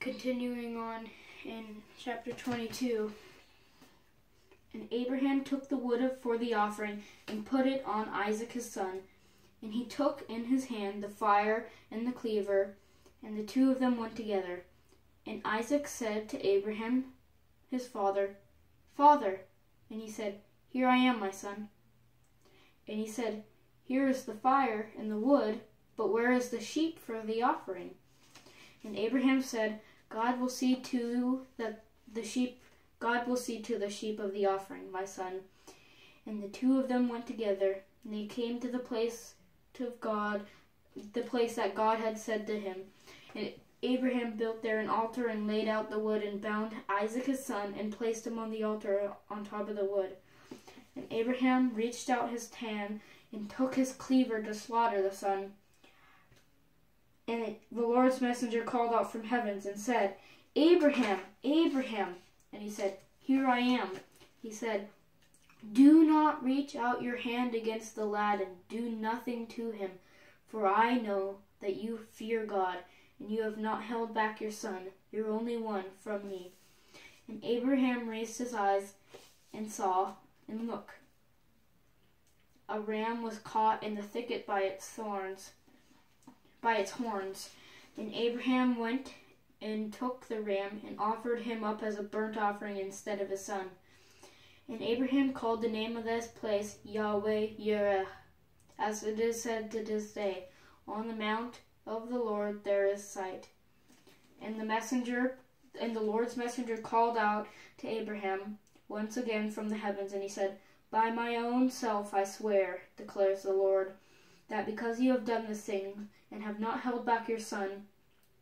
Continuing on in chapter 22. And Abraham took the wood for the offering and put it on Isaac his son. And he took in his hand the fire and the cleaver, and the two of them went together. And Isaac said to Abraham his father, Father. And he said, Here I am, my son. And he said, Here is the fire and the wood, but where is the sheep for the offering? And Abraham said, God will see to the sheep of the offering, my son. And the two of them went together, and they came to the place of God, the place that God had said to him. And Abraham built there an altar and laid out the wood and bound Isaac his son and placed him on the altar on top of the wood. And Abraham reached out his hand and took his cleaver to slaughter the son. And the Lord's messenger called out from heavens and said, Abraham, Abraham. And he said, Here I am. He said, Do not reach out your hand against the lad and do nothing to him, for I know that you fear God, and you have not held back your son, your only one, from me. And Abraham raised his eyes and saw, and look, a ram was caught in the thicket by its horns. And Abraham went and took the ram and offered him up as a burnt offering instead of his son. And Abraham called the name of this place Yahweh Yireh, as it is said to this day, On the mount of the Lord there is sight. And the Lord's messenger called out to Abraham once again from the heavens, and he said, By my own self I swear, declares the Lord, that because you have done this thing, and have not held back your son,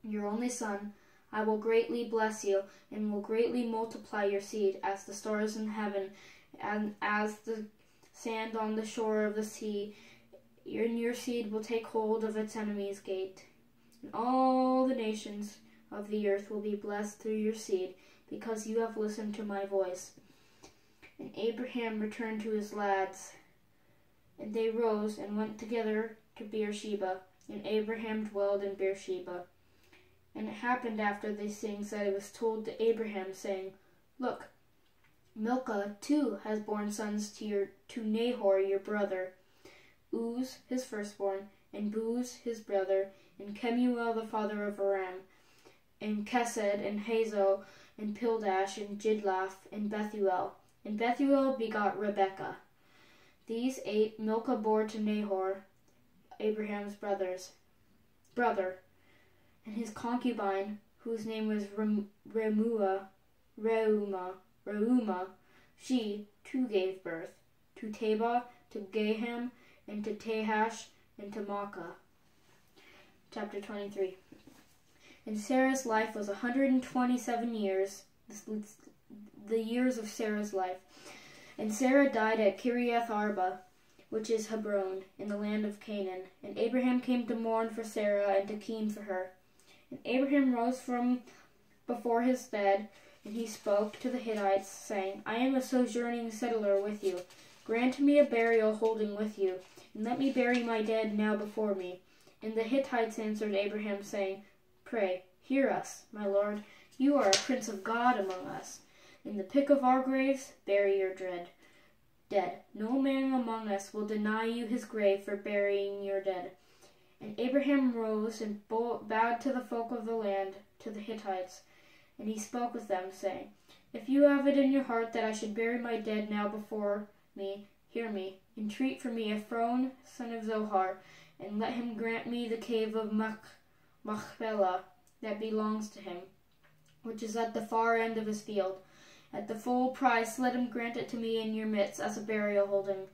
your only son, I will greatly bless you, and will greatly multiply your seed as the stars in heaven, and as the sand on the shore of the sea. And your seed will take hold of its enemy's gate. And all the nations of the earth will be blessed through your seed, because you have listened to my voice. And Abraham returned to his lads, and they rose and went together to Beersheba. And Abraham dwelled in Beersheba. And it happened after these things that it was told to Abraham, saying, Look, Milcah too has borne sons to Nahor your brother, Uz his firstborn, and Buz his brother, and Kemuel the father of Aram, and Kesed, and Hazo, and Pildash, and Jidlaph, and Bethuel. And Bethuel begot Rebekah. These 8 Milcah bore to Nahor, Abraham's brother, and his concubine, whose name was Reumah, she too gave birth to Tebah, to Gaham, and to Tahash, and to Maacah. Chapter 23. And Sarah's life was 127 years, the years of Sarah's life. And Sarah died at Kiriath Arba, which is Hebron, in the land of Canaan. And Abraham came to mourn for Sarah and to keen for her. And Abraham rose from before his bed, and he spoke to the Hittites, saying, I am a sojourning settler with you. Grant me a burial holding with you, and let me bury my dead now before me. And the Hittites answered Abraham, saying, Pray, hear us, my lord. You are a prince of God among us. In the pick of our graves, bury your dead. No man among us will deny you his grave for burying your dead. And Abraham rose and bowed to the folk of the land, to the Hittites. And he spoke with them, saying, If you have it in your heart that I should bury my dead now before me, hear me. Entreat for me Ephron, son of Zohar, and let him grant me the cave of Machpelah that belongs to him, which is at the far end of his field. At the full price let him grant it to me in your midst as a burial holding.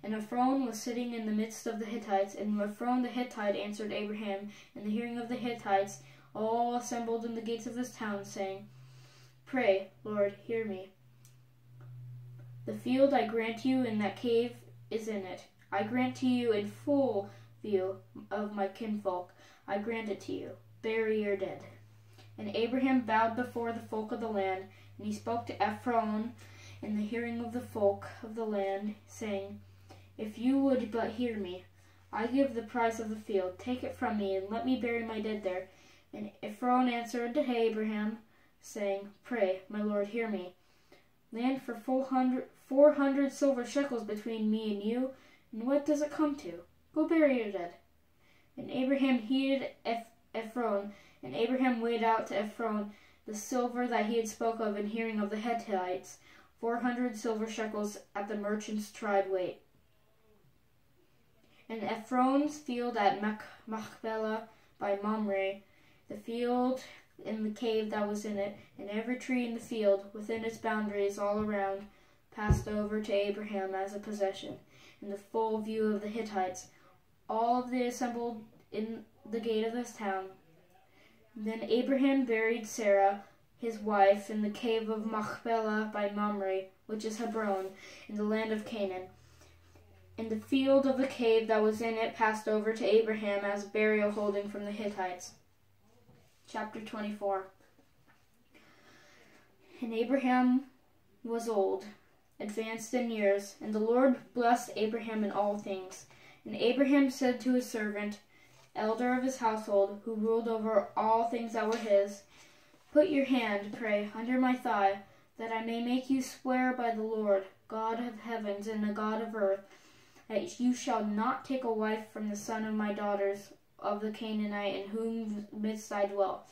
And Ephron was sitting in the midst of the Hittites, and Ephron the Hittite answered Abraham in the hearing of the Hittites, all assembled in the gates of this town, saying, Pray, Lord, hear me. The field I grant you, and that cave is in it. I grant to you in full view of my kinfolk. I grant it to you. Bury your dead. And Abraham bowed before the folk of the land, and he spoke to Ephron in the hearing of the folk of the land, saying, If you would but hear me, I give the price of the field. Take it from me, and let me bury my dead there. And Ephron answered to Abraham, saying, Pray, my lord, hear me. Land for 400 silver shekels between me and you, and what does it come to? Go bury your dead. And Abraham heeded Ephron, and Abraham weighed out to Ephron the silver that he had spoke of in hearing of the Hittites, 400 silver shekels at the merchant's tried weight. And Ephron's field at Machpelah by Mamre, the field and the cave that was in it, and every tree in the field within its boundaries all around, passed over to Abraham as a possession, in the full view of the Hittites. All of they assembled in the gate of this town. Then Abraham buried Sarah, his wife, in the cave of Machpelah by Mamre, which is Hebron, in the land of Canaan. And the field of the cave that was in it passed over to Abraham as a burial holding from the Hittites. Chapter 24. And Abraham was old, advanced in years, and the Lord blessed Abraham in all things. And Abraham said to his servant, elder of his household, who ruled over all things that were his, Put your hand, pray, under my thigh, that I may make you swear by the Lord, God of heavens and the God of earth, that you shall not take a wife from the son of my daughters of the Canaanite in whom midst I dwell.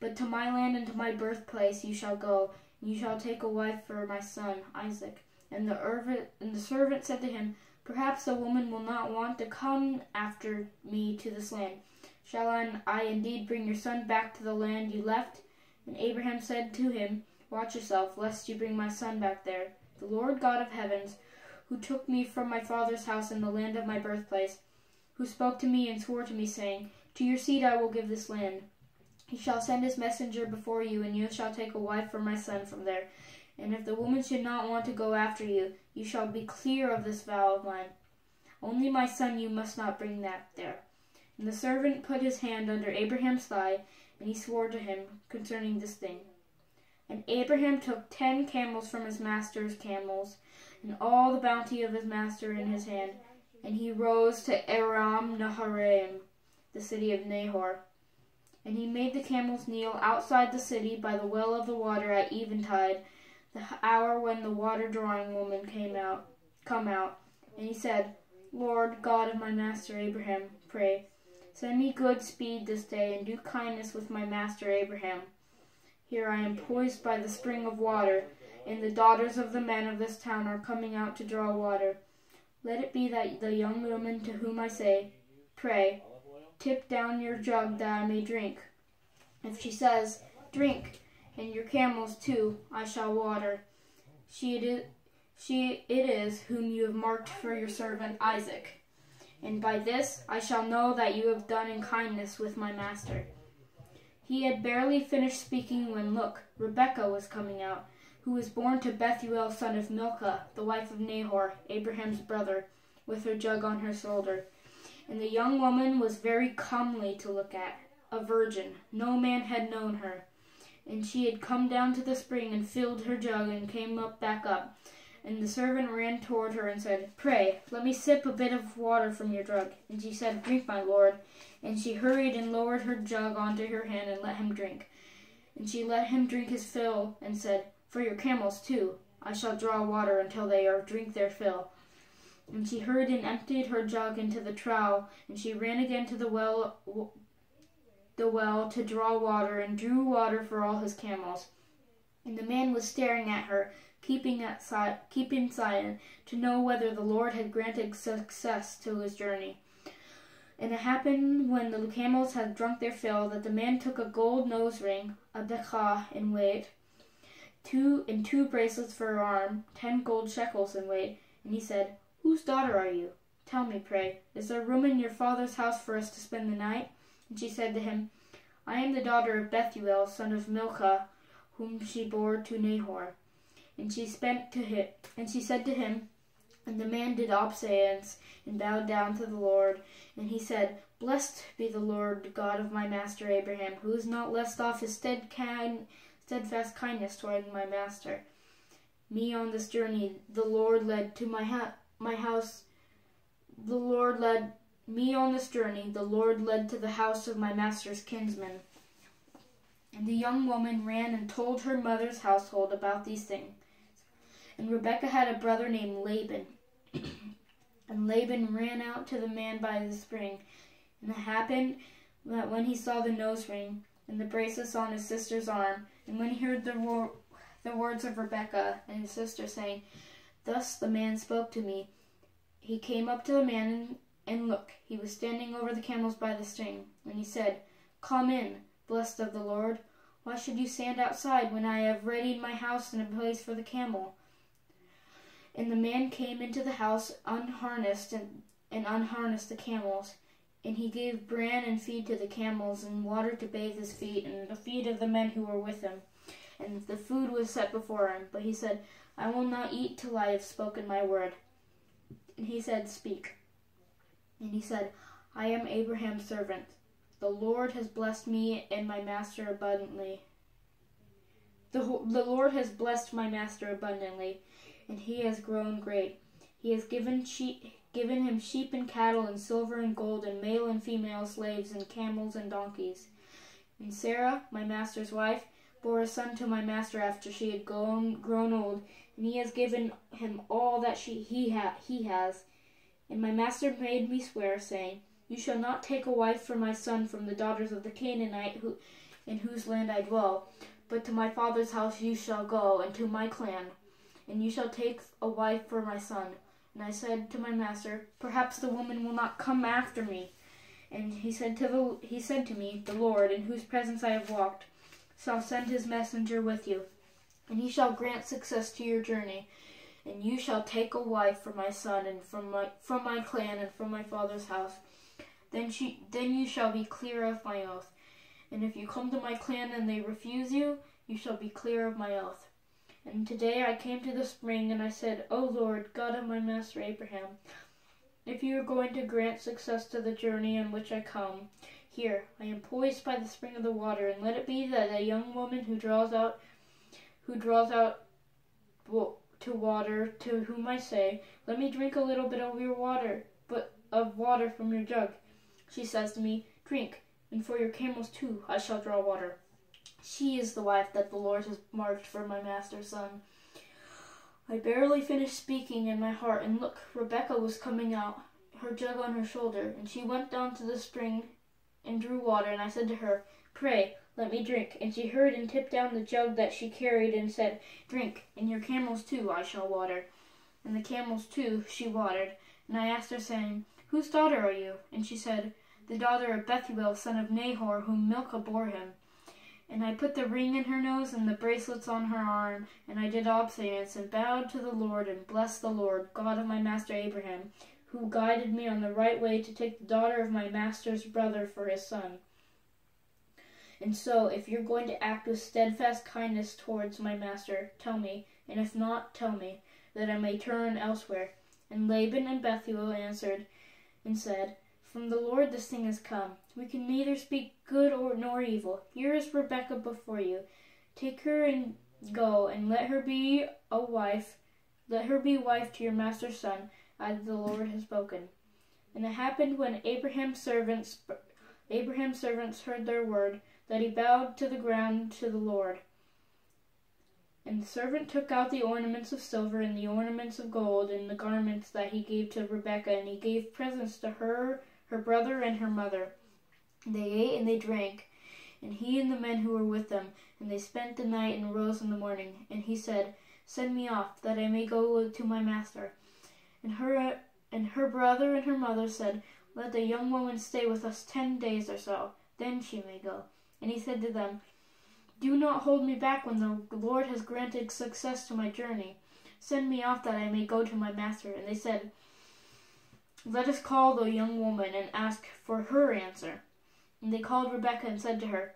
But to my land and to my birthplace you shall go, and you shall take a wife for my son Isaac. And the servant said to him, Perhaps the woman will not want to come after me to this land. Shall I indeed bring your son back to the land you left? And Abraham said to him, Watch yourself, lest you bring my son back there. The Lord God of heavens, who took me from my father's house in the land of my birthplace, who spoke to me and swore to me, saying, To your seed I will give this land. He shall send his messenger before you, and you shall take a wife for my son from there. And if the woman should not want to go after you, you shall be clear of this vow of mine. Only my son you must not bring that there. And the servant put his hand under Abraham's thigh, and he swore to him concerning this thing. And Abraham took 10 camels from his master's camels, and all the bounty of his master in his hand, and he rose to Aram Naharaim, the city of Nahor. And he made the camels kneel outside the city by the well of the water at eventide, the hour when the water-drawing woman come out. And he said, Lord God of my master Abraham, pray, send me good speed this day, and do kindness with my master Abraham. Here I am poised by the spring of water, and the daughters of the men of this town are coming out to draw water. Let it be that the young woman to whom I say, Pray, tip down your jug that I may drink. If she says, Drink, and your camels too, I shall water. It is whom you have marked for your servant Isaac. And by this I shall know that you have done in kindness with my master. He had barely finished speaking when, look, Rebekah was coming out, who was born to Bethuel son of Milcah, the wife of Nahor, Abraham's brother, with her jug on her shoulder. And the young woman was very comely to look at, a virgin. No man had known her. And she had come down to the spring and filled her jug and came back up. And the servant ran toward her and said, Pray, let me sip a bit of water from your jug. And she said, Drink, my lord. And she hurried and lowered her jug onto her hand and let him drink. And she let him drink his fill and said, For your camels too, I shall draw water until they drink their fill. And she hurried and emptied her jug into the trough, and she ran again to the well to draw water, and drew water for all his camels. And the man was staring at her, keeping silent, to know whether the Lord had granted success to his journey. And it happened when the camels had drunk their fill, that the man took a gold nose ring, a dekah in weight, two bracelets for her arm, 10 gold shekels in weight, and he said, Whose daughter are you? Tell me, pray, is there room in your father's house for us to spend the night? And she said to him, I am the daughter of Bethuel, son of Milcah, whom she bore to Nahor. And she said to him, and the man did obeisance and bowed down to the Lord. And he said, Blessed be the Lord God of my master Abraham, who has not left off his steadfast kindness toward my master. Me on this journey the Lord led to my house. The Lord led me on this journey. The Lord led to the house of my master's kinsman. And the young woman ran and told her mother's household about these things. And Rebekah had a brother named Laban. And Laban ran out to the man by the spring. And it happened that when he saw the nose ring and the bracelets on his sister's arm, and when he heard the words of Rebekah and his sister saying, "Thus the man spoke to me," he came up to the man, and look, he was standing over the camels by the string. And he said, "Come in, blessed of the Lord. Why should you stand outside when I have readied my house and a place for the camel?" And the man came into the house, unharnessed, and unharnessed the camels. And he gave bran and feed to the camels, and water to bathe his feet, and the feet of the men who were with him. And the food was set before him. But he said, "I will not eat till I have spoken my word." And he said, "Speak." And he said, "I am Abraham's servant. The Lord has blessed me and my master abundantly. The Lord has blessed my master abundantly, and he has grown great. He has given him sheep and cattle and silver and gold and male and female slaves and camels and donkeys. And Sarah, my master's wife, bore a son to my master after she had grown old, and he has given him all that he has. And my master made me swear, saying, 'You shall not take a wife for my son from the daughters of the Canaanite in whose land I dwell, but to my father's house you shall go, and to my clan, and you shall take a wife for my son.' And I said to my master, 'Perhaps the woman will not come after me.' And he said to me, 'The Lord, in whose presence I have walked, shall send his messenger with you, and he shall grant success to your journey. And you shall take a wife for my son, and from my clan, and from my father's house. Then you shall be clear of my oath. And if you come to my clan and they refuse you, you shall be clear of my oath.' And today I came to the spring, and I said, 'O Lord, God of my master Abraham, if you are going to grant success to the journey on which I come, here, I am poised by the spring of the water, and let it be that a young woman who draws out to water, to whom I say, "Let me drink a little bit of your water, from your jug," she says to me, "Drink, and for your camels too I shall draw water." She is the wife that the Lord has marked for my master's son." I barely finished speaking in my heart, and look, Rebekah was coming out, her jug on her shoulder, and she went down to the spring and drew water, and I said to her, "Pray, let me drink." And she hurried and tipped down the jug that she carried and said, "Drink, and your camels too I shall water." And the camels too she watered. And I asked her, saying, "Whose daughter are you?" And she said, "The daughter of Bethuel, son of Nahor, whom Milcah bore him." And I put the ring in her nose and the bracelets on her arm, and I did obeisance and bowed to the Lord and blessed the Lord, God of my master Abraham, who guided me on the right way to take the daughter of my master's brother for his son. And so, if you're going to act with steadfast kindness towards my master, tell me, and if not, tell me, that I may turn elsewhere." And Laban and Bethuel answered and said, "From the Lord this thing has come. We can neither speak good nor evil. Here is Rebekah before you. Take her and go, and let her be wife to your master's son, as the Lord has spoken." And it happened when Abraham's servants heard their word, that he bowed to the ground to the Lord. And the servant took out the ornaments of silver and the ornaments of gold and the garments that he gave to Rebekah, and he gave presents to her brother, and her mother. They ate and they drank, and he and the men who were with them, and they spent the night and rose in the morning. And he said, "Send me off, that I may go to my master." And her brother and her mother said, "Let the young woman stay with us 10 days or so, then she may go." And he said to them, "Do not hold me back when the Lord has granted success to my journey. Send me off that I may go to my master." And they said, "Let us call the young woman and ask for her answer." And they called Rebekah and said to her,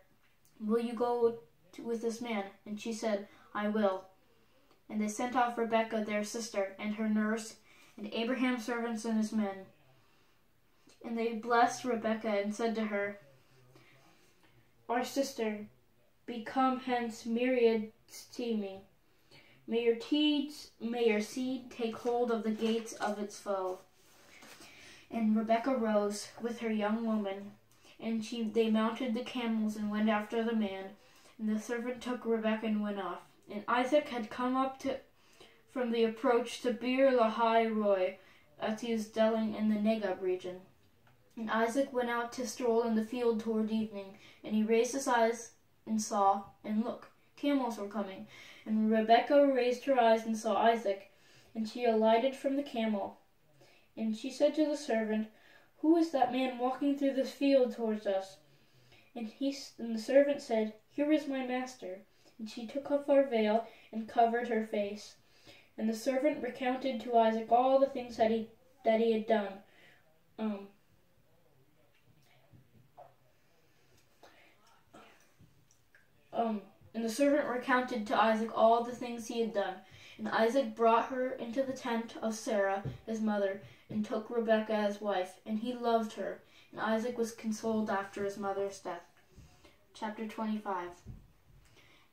"Will you go with this man?" And she said, "I will." And they sent off Rebekah their sister, and her nurse, and Abraham's servants and his men. And they blessed Rebekah and said to her, "Our sister, become hence myriads teeming. May your seed take hold of the gates of its foe." And Rebekah rose with her young woman, and they mounted the camels and went after the man. And the servant took Rebekah and went off. And Isaac had come up from the approach to Beer Lahai Roi, as he was dwelling in the Negeb region. And Isaac went out to stroll in the field toward evening, and he raised his eyes and saw, and look, camels were coming. And Rebekah raised her eyes and saw Isaac, and she alighted from the camel. And she said to the servant, "Who is that man walking through this field towards us?" And the servant said, "Here is my master." And she took off her veil and covered her face. And the servant recounted to Isaac all the things that he had done. And the servant recounted to Isaac all the things he had done. And Isaac brought her into the tent of Sarah, his mother, and took Rebekah as wife, and he loved her. And Isaac was consoled after his mother's death. Chapter 25.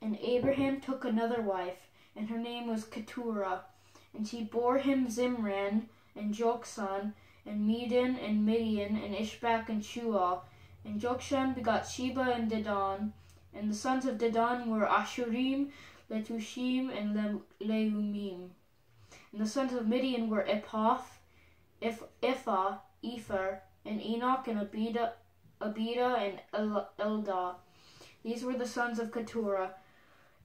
And Abraham took another wife, and her name was Keturah. And she bore him Zimran, and Joksan, and Medan, and Midian, and Ishbak, and Shual. And Jokshan begot Sheba and Dedan. And the sons of Dedan were Ashurim, Letushim, and Leumim. And the sons of Midian were Ephah, Ephah, and Enoch, and Abida, and Eldah. These were the sons of Keturah.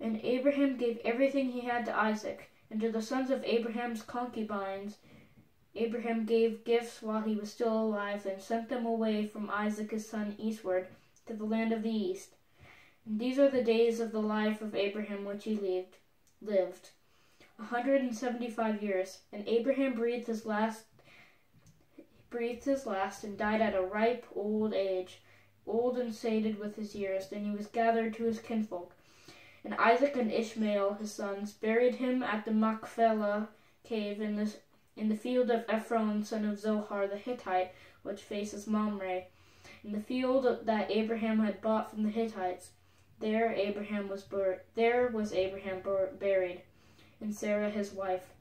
And Abraham gave everything he had to Isaac. And to the sons of Abraham's concubines, Abraham gave gifts while he was still alive, and sent them away from Isaac his son eastward, to the land of the east. And these are the days of the life of Abraham which he lived 175 years. And Abraham breathed his last, and died at a ripe old age, old and sated with his years. Then he was gathered to his kinfolk. And Isaac and Ishmael, his sons, buried him at the Machpelah cave in the field of Ephron, son of Zohar the Hittite, which faces Mamre, in the field that Abraham had bought from the Hittites. There was Abraham buried, and Sarah his wife.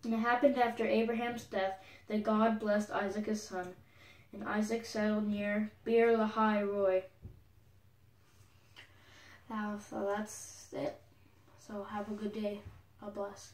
And it happened after Abraham's death that God blessed Isaac his son. And Isaac settled near Beer Lahai Roi. So that's it. So have a good day. God bless.